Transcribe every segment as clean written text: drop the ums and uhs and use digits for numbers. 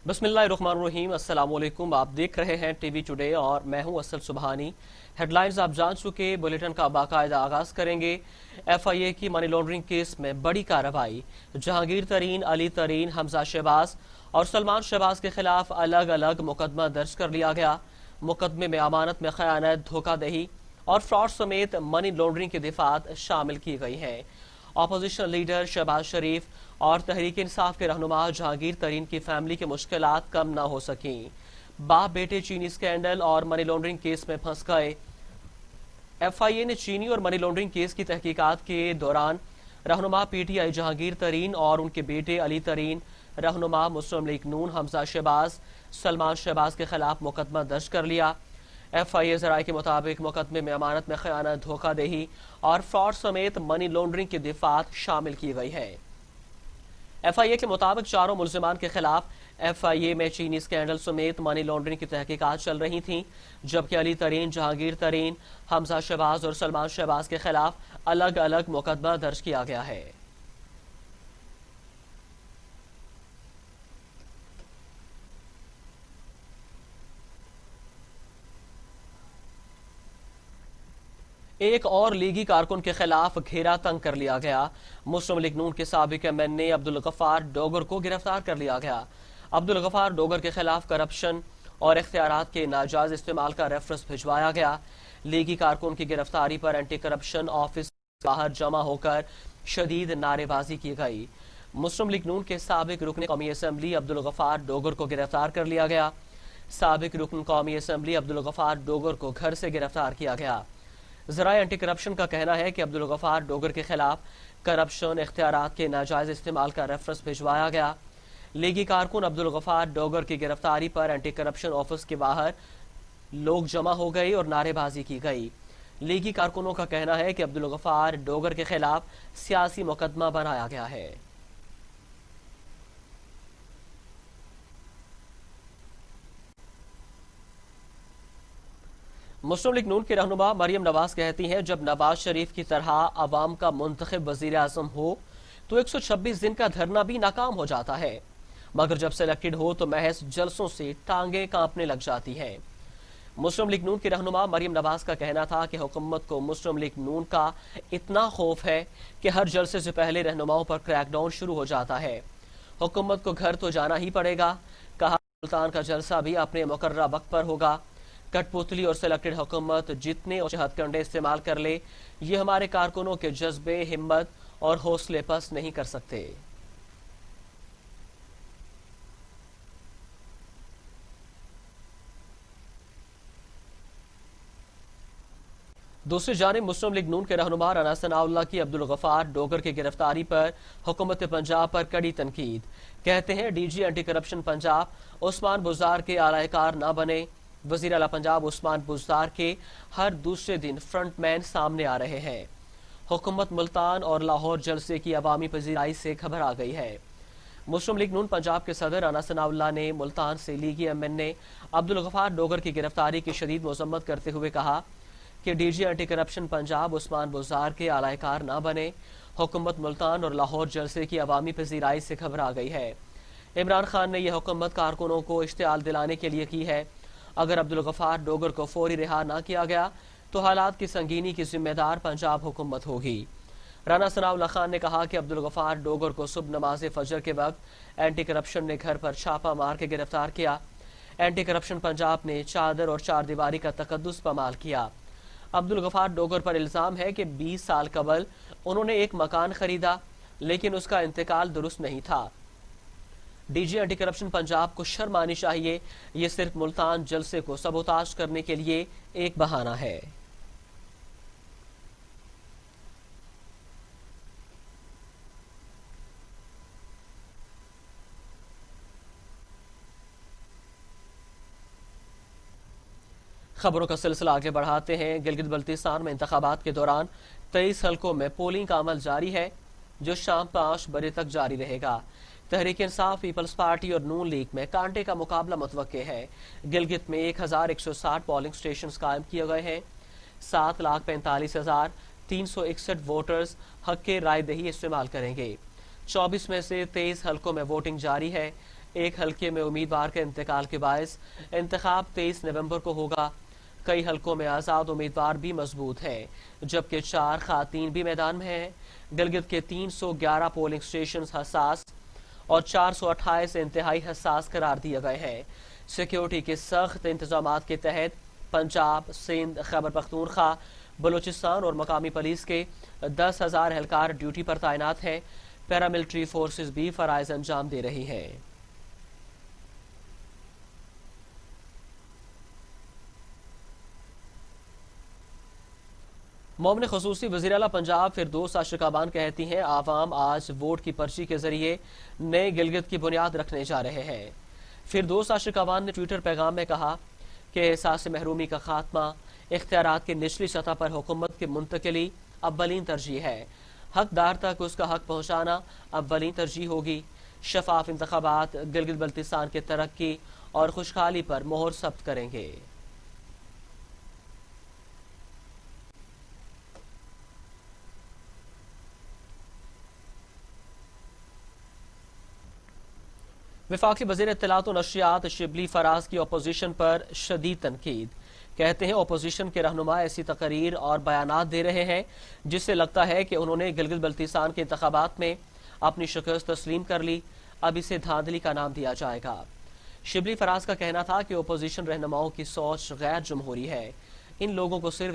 बिस्मिल्लाहिर्रहमानिर्रहीम। अस्सलाम वालेकुम। आप देख रहे हैं टीवी टुडे और मैं हूं असद सुबहानी। हेडलाइंस आप जान चुके, बुलेटिन का बाकायदा आगाज करेंगे। एफआईए की मनी लॉन्ड्रिंग केस में बड़ी कार्रवाई। जहांगीर तरीन, अली तरीन, हमजा शहबाज और सलमान शहबाज के खिलाफ अलग अलग मुकदमा दर्ज कर लिया गया। मुकदमे में अमानत में खयानत, धोखाधही और फ्रॉड समेत मनी लॉन्ड्रिंग की दिफात शामिल की गई हैं। अपोजिशन लीडर शहबाज शरीफ और तहरीक इंसाफ के रहनुमा जहांगीर तरीन की फैमिली की मुश्किलात कम न हो सकीं। बाप बेटे चीनी स्कैंडल और मनी लॉन्ड्रिंग केस में फंस गए। एफआईए ने चीनी और मनी लॉन्ड्रिंग केस की तहकीकात के दौरान रहनुमा पीटीआई जहांगीर तरीन और उनके बेटे अली तरीन, रहनुमा मुस्लिम लीग नून हमजा शहबाज, सलमान शहबाज के खिलाफ मुकदमा दर्ज कर लिया। एफआईए जराये के मुताबिक मुकदमे में अमानत में खयानत, धोखाधही और फ्रॉड समेत मनी लॉन्ड्रिंग की दिफात शामिल की गई है। एफआईए के मुताबिक चारों मुल्जिमान के खिलाफ एफआईए में चीनी स्कैंडल समेत मनी लॉन्ड्रिंग की तहकीकात चल रही थीं, जबकि अली तरीन, जहांगीर तरीन, हमजा शहबाज और सलमान शहबाज के खिलाफ अलग अलग मुकदमा दर्ज किया गया है। एक और लीगी कारकुन के खिलाफ घेरा तंग कर लिया गया। मुस्लिम लीग नून के साबिक एमएनए अब्दुल गफ्फार डोगर को गिरफ्तार कर लिया गया। अब्दुल गफ्फार डोगर के खिलाफ करप्शन और इख्तियारात के नाजायज इस्तेमाल का रेफरेंस भिजवाया गया। लीगी कारकुन की गिरफ्तारी पर एंटी करप्शन ऑफिस बाहर जमा होकर शदीद नारेबाजी की गई। मुस्लिम लीग नून के साबिक रुकन कौमी असम्बली अब्दुल गफ्फार डोगर को गिरफ्तार कर लिया गया। साबिक रुकन कौमी असम्बली अब्दुल गफ्फार डोगर को घर से गिरफ्तार किया गया। ज़राए एंटी करप्शन का कहना है कि अब्दुल गफ्फार डोगर के खिलाफ करप्शन, इख्तियारात के नाजायज इस्तेमाल का रेफरेंस भिजवाया गया। लीगी कारकुन अब्दुल गफ्फार डोगर की गिरफ्तारी पर एंटी करप्शन ऑफिस के बाहर लोग जमा हो गए और नारेबाजी की गई। लीगी कारकुनों का कहना है कि अब्दुल गफ्फार डोगर के खिलाफ सियासी मुकदमा बनाया गया है। मुस्लिम लीग नून के रहनुमा मरियम नवाज कहती हैं, जब नवाज शरीफ की तरह अवाम का मुंतखब वजीर आजम हो तो 126 दिन का धरना भी नाकाम हो जाता है, मगर जब सिलेक्टेड हो तो महज जलसों से टांगें कांपने लग जाती हैं। मुस्लिम लीग नून की रहनुमा मरियम नवाज का कहना था कि हुकूमत को मुस्लिम लीग नून का इतना खौफ है कि हर जलसे से पहले रहनुमाओं पर क्रैकडाउन शुरू हो जाता है। हुकूमत को घर तो जाना ही पड़ेगा। कहा, सुल्तान का जलसा भी अपने मुकर्रर वक्त पर होगा। कठपुतली और सिलेक्टेड हुकूमत जितने हथकंडे इस्तेमाल कर ले, ये हमारे कारकुनों के जज्बे, हिम्मत और हौसले पस्त नहीं कर सकते। दूसरी जानिब मुस्लिम लीग नून के रहनुमा राना सनाउल्लाह की अब्दुल गफ्फार डोगर की गिरफ्तारी पर हुकूमत पंजाब पर कड़ी तनकीद। कहते हैं, DG anti corruption Punjab Usman Buzdar के आलाकार न बने। वजीर आला पंजाब उस्मान बुज़दार के हर दूसरे दिन फ्रंटमैन सामने आ रहे हैं। हुकूमत मुल्तान और लाहौर जलसे की अवामी पजीराई से घबरा गई है। मुस्लिम लीग नून पंजाब के सदर राना सनाउल्लाह ने मुल्तान से लीगी एमएनए अब्दुल गफ्फार डोगर की गिरफ्तारी की शदीद मजम्मत करते हुए कहा कि DG anti corruption Punjab Usman Buzdar के आलाकार न बने। हुकूमत मुल्तान और लाहौर जलसे की अवामी पजीराई से घबरा गई है। इमरान खान ने यह हुकूमत कारकुनों को इश्तियाल दिलाने के लिए की है। अगर अब्दुल गफ्फार डोगर को फौरी रिहा न किया गया तो हालात की संगीनी की जिम्मेदार पंजाब हुकूमत होगी। राना सनाउल्लाह खान ने कहा कि अब्दुल गफ्फार डोगर को सुबह नमाज फजर के वक्त एंटी करप्शन ने घर पर छापा मार के गिरफ्तार किया। एंटी करप्शन पंजाब ने चादर और चार दीवारी का तकद्दुस पमाल किया। अब्दुल गफ्फार डोगर पर इल्जाम है कि 20 साल कबल उन्होंने एक मकान खरीदा, लेकिन उसका इंतकाल दुरुस्त नहीं था। डीजी एंटी करप्शन पंजाब को शर्म आनी चाहिए। ये सिर्फ मुल्तान जलसे को सबोताज करने के लिए एक बहाना है। खबरों का सिलसिला आगे बढ़ाते हैं। गिलगित बल्तिस्तान में इंतखाबात के दौरान 23 हलकों में पोलिंग का अमल जारी है, जो शाम 5 बजे तक जारी रहेगा। तहरीक इंसाफ, पीपल्स पार्टी और नून लीग में कांटे का मुकाबला मुतवक्के है। गिलगित में 1160 पोलिंग स्टेशन कायम किए गए हैं। 7,45,361 वोटर्स हक के राय दही इस्तेमाल करेंगे। 24 में से 23 हलकों में वोटिंग जारी है। ایک حلقے میں امیدوار کے انتقال کے باعث انتخاب 23 نومبر کو ہوگا۔ کئی حلقوں میں آزاد امیدوار بھی مضبوط ہیں، جبکہ 4 خواتین بھی میدان میں ہیں۔ گلگت کے 311 پولنگ سٹیشنز حساس اور 428 انتہائی حساس قرار دیے گئے ہیں۔ سیکیورٹی کے سخت انتظامات کے تحت پنجاب، سندھ، خیبر پختونخوا، بلوچستان اور مقامی پولیس کے 10,000 اہلکار ڈیوٹی پر تعینات ہیں۔ پیراملٹری فورسز بھی فرائض انجام دے رہی ہیں۔ معاون خصوصی وزیر اعلیٰ پنجاب فردوس اشرقابان کہتی ہیں عوام آج ووٹ کی پرچی کے ذریعے نئے گلگت کی بنیاد رکھنے جا رہے ہیں۔ فردوس اشرقابان نے ٹویٹر پیغام میں کہا کہ احساس محرومی کا خاتمہ، اختیارات کی نچلی سطح پر حکومت کی منتقلی اولین ترجیح ہے۔ حقدار تک اس کا حق پہنچانا اولین ترجیح ہوگی۔ شفاف انتخابات گلگت بلتستان کی ترقی اور خوشحالی پر مہر ثبت کریں گے۔ وفاقی وزیر اطلاعات و نشریات شبلی فراز کی اپوزیشن پر شدید تنقید۔ کہتے ہیں اپوزیشن کے رہنما ایسی تقاریر اور بیانات دے رہے ہیں جس سے لگتا ہے کہ انہوں نے گلگت بلتستان کے انتخابات میں اپنی شکست تسلیم کر لی، اب اسے دھاندلی کا نام دیا جائے گا۔ شبلی فراز کا کہنا تھا کہ اپوزیشن رہنماؤں کی سوچ غیر جمہوری ہے، ان لوگوں کو صرف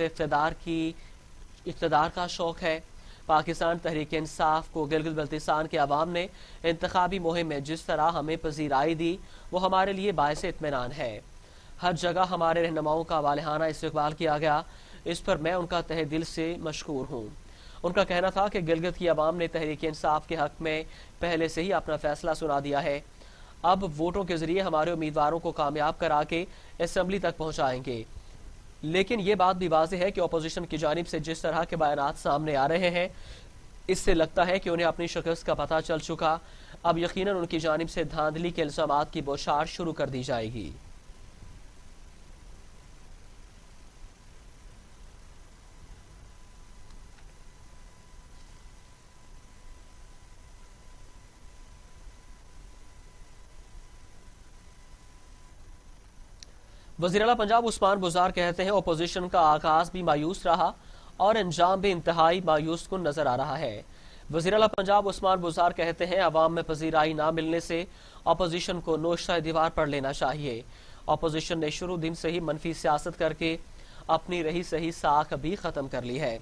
اقتدار کا شوق ہے۔ پاکستان تحریک انصاف کو گلگت بلتستان کے عوام نے انتخابی مہم میں جس طرح ہمیں پذیرائی دی وہ ہمارے لیے باعث اطمینان ہے۔ ہر جگہ ہمارے رہنماؤں کا والہانہ استقبال کیا گیا، اس پر میں ان کا تہہ دل سے مشکور ہوں۔ ان کا کہنا تھا کہ گلگت کی عوام نے تحریک انصاف کے حق میں پہلے سے ہی اپنا فیصلہ سنا دیا ہے، اب ووٹوں کے ذریعے ہمارے امیدواروں کو کامیاب کرا کے اسمبلی تک پہنچائیں گے۔ لیکن یہ بات بھی واضح ہے کہ اپوزیشن کی جانب سے جس طرح کے بیانات سامنے آ رہے ہیں اس سے لگتا ہے کہ انہیں اپنی شکست کا پتہ چل چکا، اب یقیناً ان کی جانب سے دھاندلی کے الزامات کی بوچھار شروع کر دی جائے گی۔ وزیر اعلیٰ پنجاب عثمان بزار کہتے ہیں اپوزیشن کا آغاز بھی مایوس رہا اور انجام بھی انتہائی مایوس کن نظر آ رہا ہے۔ وزیر اعلیٰ پنجاب عثمان بزار کہتے ہیں عوام میں پذیرائی نہ ملنے سے اپوزیشن کو نوشتہ دیوار پر لینا چاہیے۔ اپوزیشن نے شروع دن سے ہی منفی سیاست کر کے اپنی رہی سہی ساکھ بھی ختم کر لی ہے۔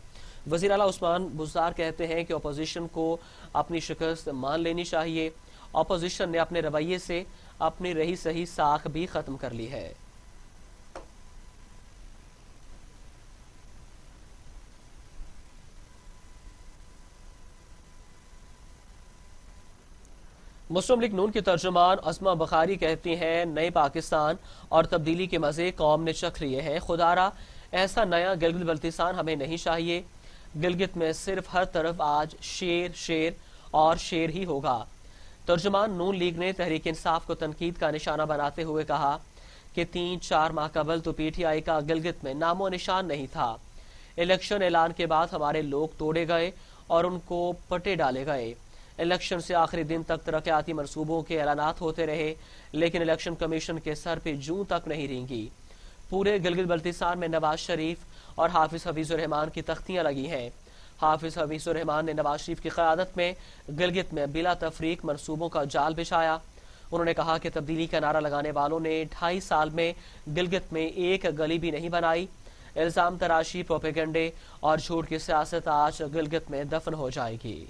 وزیر اعلیٰ عثمان بزار کہتے ہیں کہ اپوزیشن کو اپنی شکست مان لینی چاہیے۔ اپوزیشن نے اپنے رویے سے اپنی رہی سہی ساکھ بھی ختم کر لی ہے۔ مسلم لیگ نون کی ترجمان عظمہ بخاری کہتی ہیں نئے پاکستان اور تبدیلی کے مزے قوم نے چکھ لیے ہیں، خدارا ایسا نیا گلگت بلتستان ہمیں نہیں چاہیے۔ گلگت میں صرف ہر طرف آج شیر شیر اور شیر ہی ہوگا۔ ترجمان نون لیگ نے تحریک انصاف کو تنقید کا نشانہ بناتے ہوئے کہا کہ 3-4 ماہ قبل تو پی ٹی آئی کا گلگت میں نام و نشان نہیں تھا۔ الیکشن اعلان کے بعد ہمارے لوگ توڑے گئے اور ان کو پٹے ڈالے گئے۔ الیکشن سے آخری دن تک ترقیاتی منصوبوں کے اعلانات ہوتے رہے، لیکن الیکشن کمیشن کے سر پہ جوں تک نہیں رینگی۔ پورے گلگت بلتستان میں نواز شریف اور حافظ حفیظ الرحمان کی تختیاں لگی ہیں۔ حافظ حفیظ الرحمان نے نواز شریف کی قیادت میں گلگت میں بلا تفریق منصوبوں کا جال بچھایا۔ انہوں نے کہا کہ تبدیلی کا نعرہ لگانے والوں نے 2.5 سال میں گلگت میں ایک گلی بھی نہیں بنائی۔ الزام تراشی، پروپیگنڈے اور جھوٹ کی سیاست آج گلگت میں دفن ہو جائے گی۔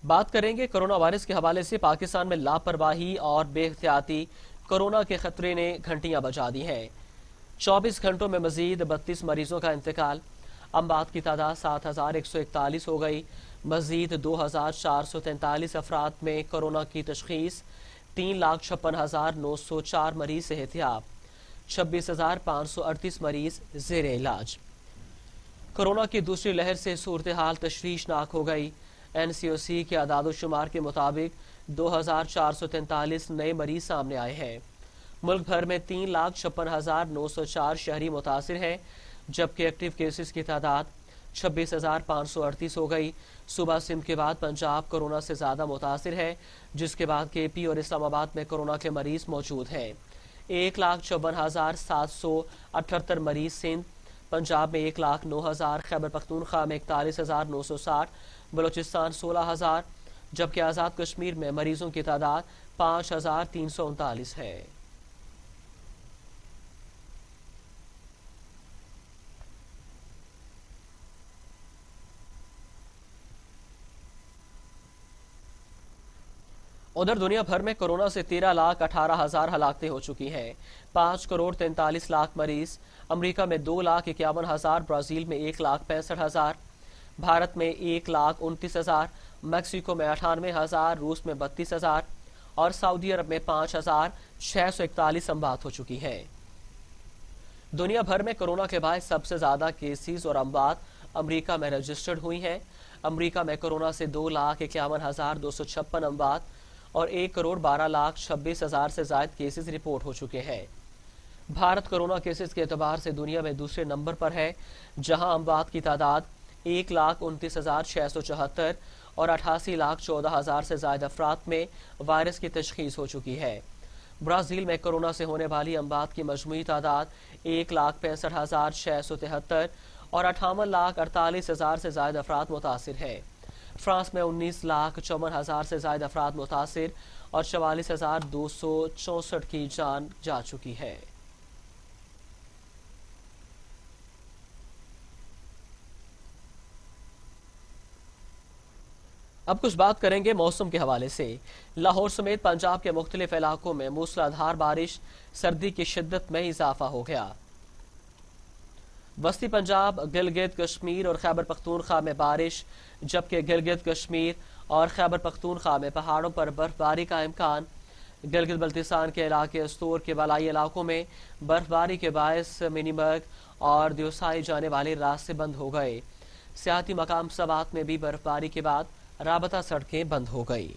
بات کریں گے کرونا وائرس کے حوالے سے۔ پاکستان میں لاپرواہی اور بے احتیاطی کرونا کے خطرے نے گھنٹیاں بجا دی ہیں۔ 24 گھنٹوں میں مزید 32 مریضوں کا انتقال، اموات کی تعداد 7141 ہو گئی۔ مزید 2443 افراد میں کرونا کی تشخیص، 3,56,904 مریض صحتیاب، 26,538 مریض زیر علاج۔ کرونا کی دوسری لہر سے صورتحال تشویشناک ہو گئی۔ این سی او سی کے اعداد و شمار کے مطابق 2,443 نئے مریض سامنے آئے ہیں۔ ملک بھر میں 3,56,904 شہری متاثر ہیں۔ जबकि एक्टिव केसेस की तादाद 26,538 हो गई। सूबा सिंध के बाद पंजाब कोरोना से ज्यादा मुतासिर है, जिसके बाद केपी और इस्लामाबाद में कोरोना के मरीज मौजूद हैं। 1,54,778 मरीज सिंध, पंजाब में 1,09,000, खैबर पख्तूनख्वा में 41,960, बलूचिस्तान 16,000, जबकि आज़ाद कश्मीर में मरीजों की तादाद 5,339 है। उधर दुनिया भर में कोरोना से 13,18,000 हलाकतें हो चुकी हैं। 5,43,00,000 मरीज, अमेरिका में 2,51,000, ब्राजील में 1,65,000, भारत में 1,29,000, मैक्सिको में 98,000, रूस में 32,000 और सऊदी अरब में 5,641 अमवात हो चुकी हैं। दुनिया भर में कोरोना के बाद सबसे ज्यादा केसेस और अमवात अमेरिका में रजिस्टर्ड हुई हैं। अमेरिका में कोरोना से 2,51,256 अमवात और 1,12,26,000 से ज्यादा केसेस रिपोर्ट हो चुके हैं। भारत कोरोना केसेस के एतबार से दुनिया में दूसरे नंबर पर है, जहां अमवात की तादाद 1,29,674 और 88,14,000 से ज्यादा अफराद में वायरस की तशखीस हो चुकी है। ब्राजील में कोरोना से होने वाली अमवात की मजमूई तादाद 1,65,673 और 58,48,000 से ज्यादा अफराद मुतासिर है। फ्रांस में 19,54,000 से ज्यादा अफराद मुतासिर और 44,264 की जान जा चुकी है। अब कुछ बात करेंगे मौसम के हवाले से। लाहौर समेत पंजाब के मुख्तलिफ इलाकों में मूसलाधार बारिश, सर्दी की शिद्दत में इजाफा हो गया। वस्ती पंजाब, गिलगित कश्मीर और खैबर पख्तूनख्वा में बारिश, जबकि गिलगित कश्मीर और खैबर पख्तूनख्वा में पहाड़ों पर बर्फबारी का इम्कान। गिलगित बल्तिस्तान के इलाके अस्तूर के बलाई इलाकों में बर्फबारी के बायस मिनीबर्ग और दियोसाई जाने वाले रास्ते बंद हो गए। सियाती मकाम सवात में भी बर्फबारी के बाद राबता सड़कें बंद हो गई।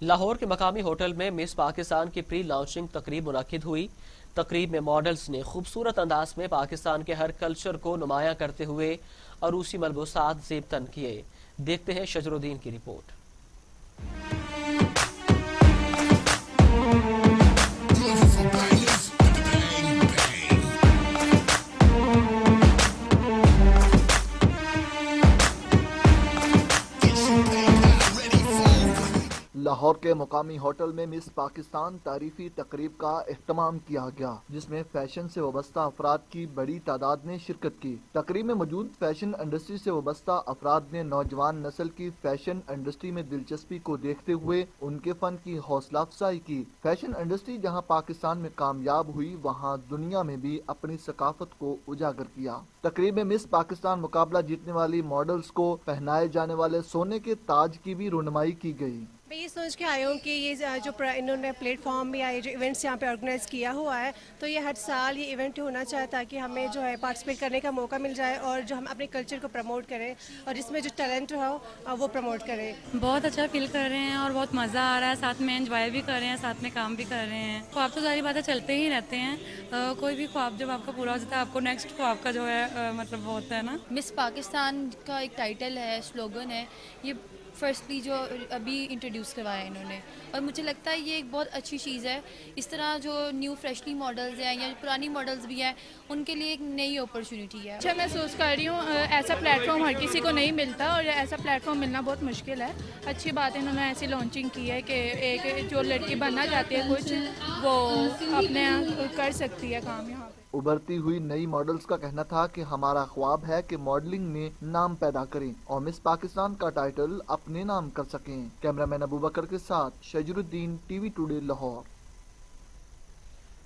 लाहौर के मकामी होटल में मिस पाकिस्तान की प्री लॉन्चिंग तकरीब मुनक्किद हुई। तकरीब में मॉडल्स ने खूबसूरत अंदाज में पाकिस्तान के हर कल्चर को नुमायां करते हुए अरूसी मलबूसात ज़ेब तन किए। देखते हैं शजरुद्दीन की रिपोर्ट। लाहौर के मुकामी होटल में मिस पाकिस्तान तारीफी तकरीब का एहतमाम किया गया, जिसमें फैशन से वाबस्ता अफराद की बड़ी तादाद ने शिरकत की। तकरीब में मौजूद फैशन इंडस्ट्री से वाबस्ता अफराद ने नौजवान नस्ल की फैशन इंडस्ट्री में दिलचस्पी को देखते हुए उनके फन की हौसला अफजाई की। फैशन इंडस्ट्री जहां पाकिस्तान में कामयाब हुई, वहां दुनिया में भी अपनी सकाफत को उजागर किया। तकरीब में मिस पाकिस्तान मुकाबला जीतने वाली मॉडल्स को पहनाए जाने वाले सोने के ताज की भी रुनमाई की गई। मैं ये सोच के आई हूँ कि ये जो इन्होंने प्लेटफॉर्म भी आए, जो इवेंट्स यहाँ पे ऑर्गेनाइज किया हुआ है, तो ये हर साल ये इवेंट होना चाहिए ताकि हमें जो है पार्टिसिपेट करने का मौका मिल जाए और जो हम अपने कल्चर को प्रमोट करें और इसमें जो टैलेंट हो वो प्रमोट करें। बहुत अच्छा फील कर रहे हैं और बहुत मज़ा आ रहा है, साथ में एंजॉय भी कर रहे हैं, साथ में काम भी कर रहे हैं। ख्वाब तो सारी बातें चलते ही रहते हैं, कोई भी ख्वाब जब आपका पूरा हो जाता है, आपको नेक्स्ट ख्वाब का जो है मतलब वो होता है ना। मिस पाकिस्तान का एक टाइटल है, स्लोगन है, ये फर्स्टली जो अभी इंट्रोड्यूस करवाया इन्होंने, और मुझे लगता है ये एक बहुत अच्छी चीज़ है। इस तरह जो न्यू फ्रेशली मॉडल्स हैं या पुरानी मॉडल्स भी हैं, उनके लिए एक नई अपॉर्चुनिटी है। अच्छा महसूस कर रही हूँ, ऐसा प्लेटफॉर्म हर किसी को नहीं मिलता और ऐसा प्लेटफॉर्म मिलना बहुत मुश्किल है। अच्छी बात है इन्होंने ऐसी लॉन्चिंग की है कि एक जो लड़की बनना चाहती है कुछ, वो अपने कर सकती है काम यहाँ पे। उभरती हुई नई मॉडल्स का कहना था कि हमारा ख्वाब है कि मॉडलिंग में नाम पैदा करें और मिस पाकिस्तान का टाइटल अपने नाम कर सकें। कैमरामैन अबू बकर के साथ शजरुद्दीन, टीवी टुडे, लाहौर।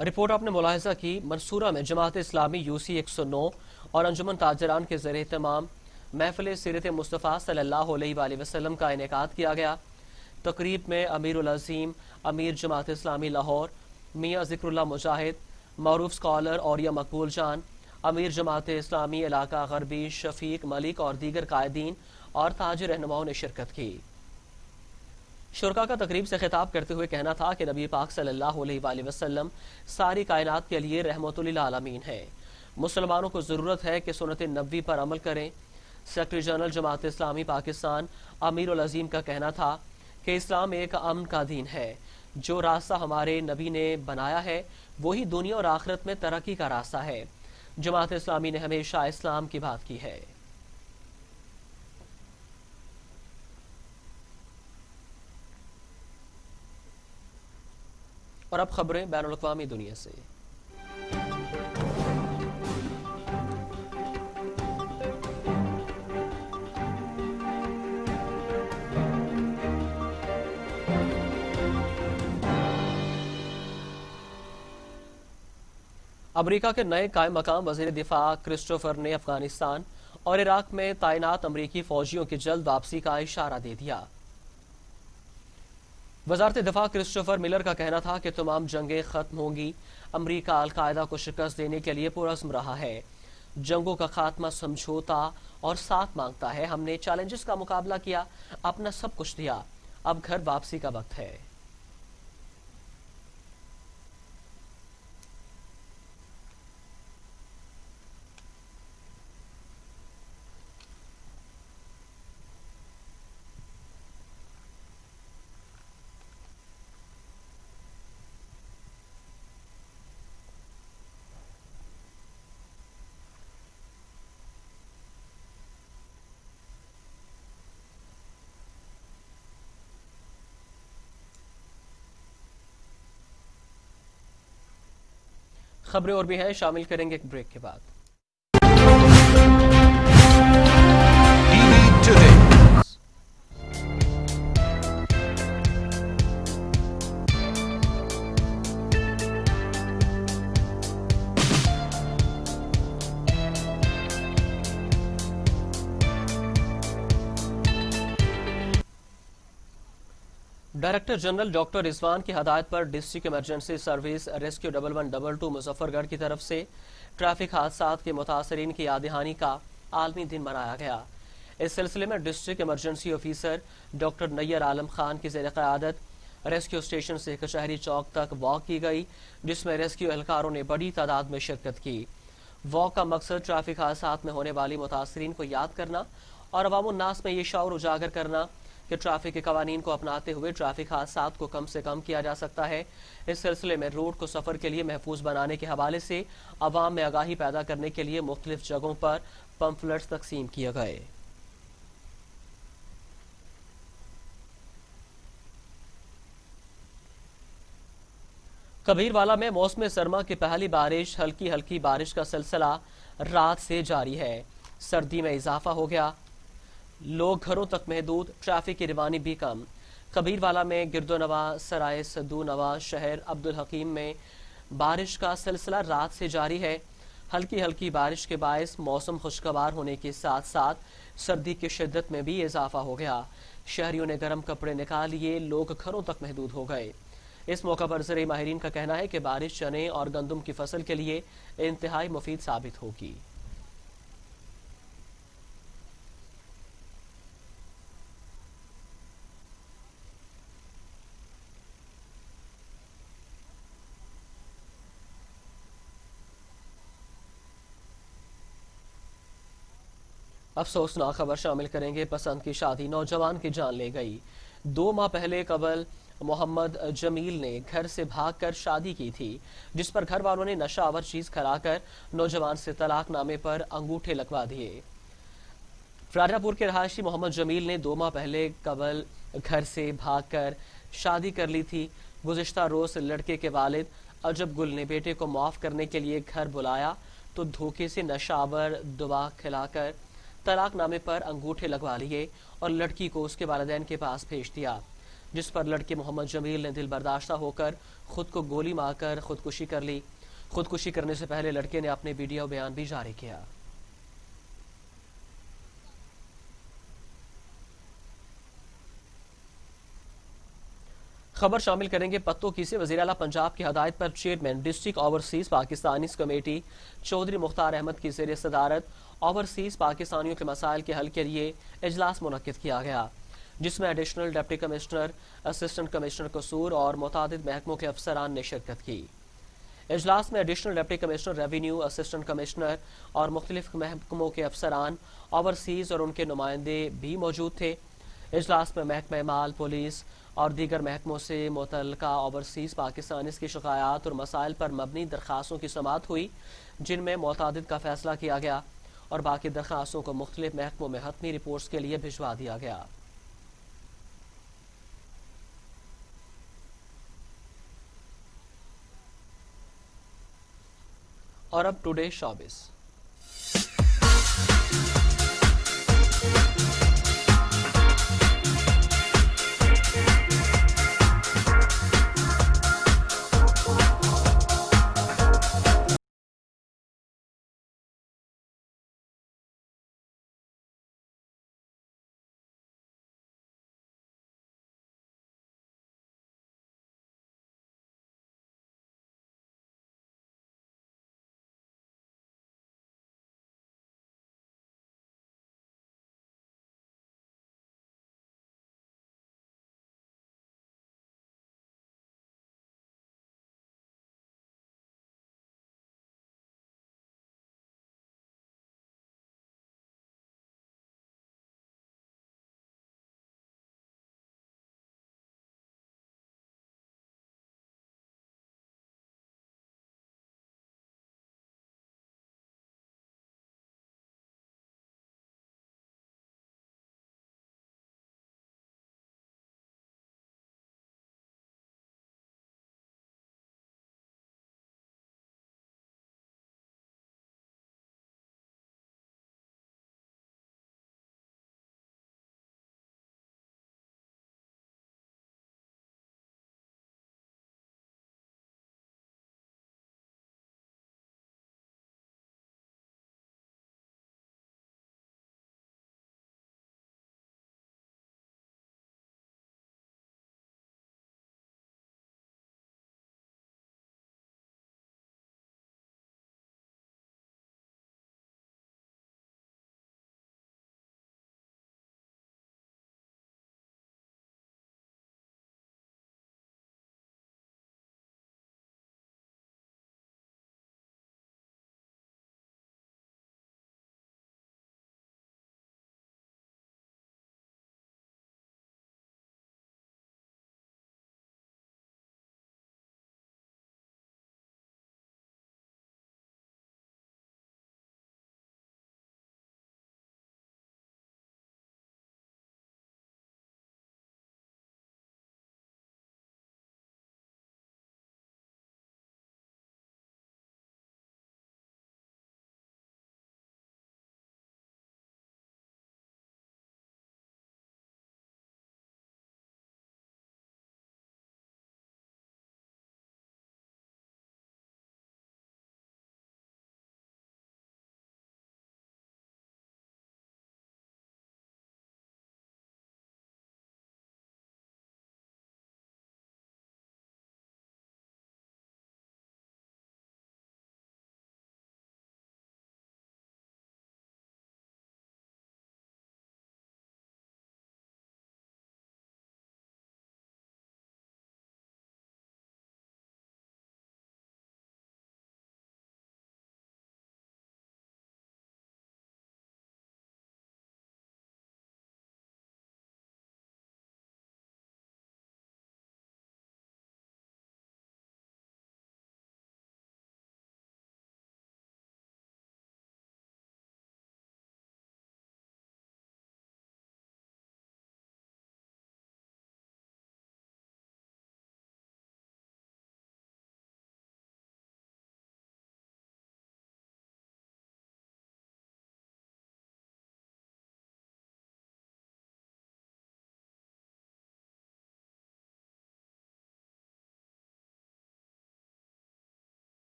रिपोर्ट आपने मुलाहिजा की। मंसूरा में जमात इस्लामी यूसी 109 और अंजुमन ताजरान के ज़रिए तमाम महफिल सीरत मुस्तफ़ा सल्लल्लाहु अलैहि वसल्लम का इनेकाद किया गया। तकरीब में अमीरुल अज़ीम अमीर जमात इस्लामी लाहौर मियाँ ज़िक्रुल्लाह मुजाहिद, मरूफ स्कॉलर औरिया मकबूल जान, अमीर जमात इस्लामी इलाका गरबी शफीक मलिक और दीगर कायदीन और ताजिर रहनुमाओं ने शिरकत की। شرکا کا تقریب سے خطاب کرتے ہوئے کہنا تھا کہ نبی پاک صلی اللہ علیہ وآلہ وسلم ساری کائنات کے لیے رحمت للعالمین ہے. مسلمانوں کو ضرورت ہے کہ سنت نبوی پر عمل کریں. سیکرٹری جنرل جماعت اسلامی پاکستان امیر العظیم کا کہنا تھا کہ اسلام ایک امن کا دین ہے. جو راستہ ہمارے نبی نے بنایا ہے وہی دنیا اور آخرت میں ترقی کا راستہ ہے. جماعت اسلامی نے ہمیشہ اسلام کی بات کی ہے. اور اب خبریں بین الاقوامی دنیا سے. امریکہ کے نئے قائم مقام وزیر دفاع کرسٹوفر نے افغانستان اور عراق میں تعینات امریکی فوجیوں کی جلد واپسی کا اشارہ دے دیا. وزارت دفاع کرسٹوفر ملر کا کہنا تھا کہ تمام جنگیں ختم ہوں گی. امریکہ القاعدہ کو شکست دینے کے لیے پرعزم رہا ہے. جنگوں کا خاتمہ سمجھوتا اور ساتھ مانگتا ہے. ہم نے چیلنجز کا مقابلہ کیا, اپنا سب کچھ دیا. اب گھر واپسی کا وقت ہے. خبریں اور بھی ہیں, شامل کریں گے ایک بریک کے بعد. ڈائریکٹر جنرل ڈاکٹر رضوان کی ہدایت پر district emergency service rescue 1112 Muzaffargarh کی طرف سے ٹریفک حادثات کے متاثرین کی یاد دہانی کا عالمی دن منایا گیا. اس سلسلے میں ڈسٹرکٹ ایمرجنسی آفیسر ڈاکٹر نیر عالم خان کی زیر قیادت ریسکیو اسٹیشن سے کچہری چوک تک واک کی گئی, جس میں ریسکیو اہلکاروں نے بڑی تعداد میں شرکت کی. واک کا مقصد ٹریفک حادثات میں ہونے والی متاثرین کو یاد کرنا اور عوام الناس میں یہ شعور اجاگر کرنا کہ ٹریفک کے قوانین کو اپناتے ہوئے ٹریفک حادثات کو کم سے کم کیا جا سکتا ہے. اس سلسلے میں روڈ کو سفر کے لیے محفوظ بنانے کے حوالے سے عوام میں آگاہی پیدا کرنے کے لیے مختلف جگہوں پر پمفلٹس تقسیم کیے گئے. کبیروالا میں موسم سرما کی پہلی بارش, ہلکی بارش کا سلسلہ رات سے جاری ہے. سردی میں اضافہ ہو گیا, لوگ گھروں تک محدود, ٹریفک کی روانی بھی کم. کبیروالا میں گردونواں, سرائے صدو نواں, شہر عبدالحکیم میں بارش کا سلسلہ رات سے جاری ہے. ہلکی بارش کے باعث موسم خوشگوار ہونے کے ساتھ ساتھ سردی کی شدت میں بھی اضافہ ہو گیا. شہریوں نے گرم کپڑے نکال لیے, لوگ گھروں تک محدود ہو گئے. اس موقع پر زرعی ماہرین کا کہنا ہے کہ بارش چنے اور گندم کی فصل کے لیے انتہائی مفید ثابت ہوگی. افسوسناک خبر شامل کریں گے. پسند کی شادی نوجوان کی جان لے گئی. 2 ماہ پہلے قبل محمد جمیل نے گھر سے بھاگ کر شادی کی تھی, جس پر گھر والوں نے نشہ آور چیز کھلا کر نوجوان سے طلاق نامے پر انگوٹھے لگوا دیے. راجہ پور کے رہائشی محمد جمیل نے 2 ماہ پہلے قبل گھر سے بھاگ کر شادی کر لی تھی. گزشتہ روز لڑکے کے والد عجب گل نے بیٹے کو معاف کرنے کے لیے گھر بلایا تو دھوکے سے نشہ آور دوا کھلا کر طلاق نامے پر انگوٹھے لگوا لیے اور لڑکی کو اس کے والدین کے پاس بھیج دیا, جس پر لڑکے محمد جمیل نے دل برداشتہ ہو کر خود کو گولی مار کر خودکشی کر لی. خودکشی کرنے سے پہلے لڑکے نے اپنے ویڈیو بیان بھی جاری کیا. خبر شامل کریں گے پتوں کی سے. وزیر اعلیٰ پنجاب کی ہدایت پر chairman district overseas Pakistanis committee Chaudhry Mukhtar Ahmad کی زیر صدارت اوورسیز پاکستانیوں کے مسائل کے حل کے لیے اجلاس منعقد کیا گیا. جس میں additional deputy commissioner, assistant commissioner Kasur اور متعدد محکموں کے افسران نے شرکت کی۔ اجلاس میں additional deputy commissioner revenue, assistant commissioner اور مختلف محکموں کے افسران، اوورسیز اور ان کے نمائندے بھی موجود تھے۔ اجلاس میں محکمہ مال، پولیس اور دیگر محکموں سے متعلقہ اوورسیز پاکستانیز کی شکایات اور مسائل پر مبنی درخواستوں کی سماعت ہوئی، جن میں متعدد کا فیصلہ کیا گیا اور باقی درخواستوں کو مختلف محکموں میں حتمی رپورٹس کے لیے بھجوا دیا گیا۔ اور اب ٹوڈے شوبز۔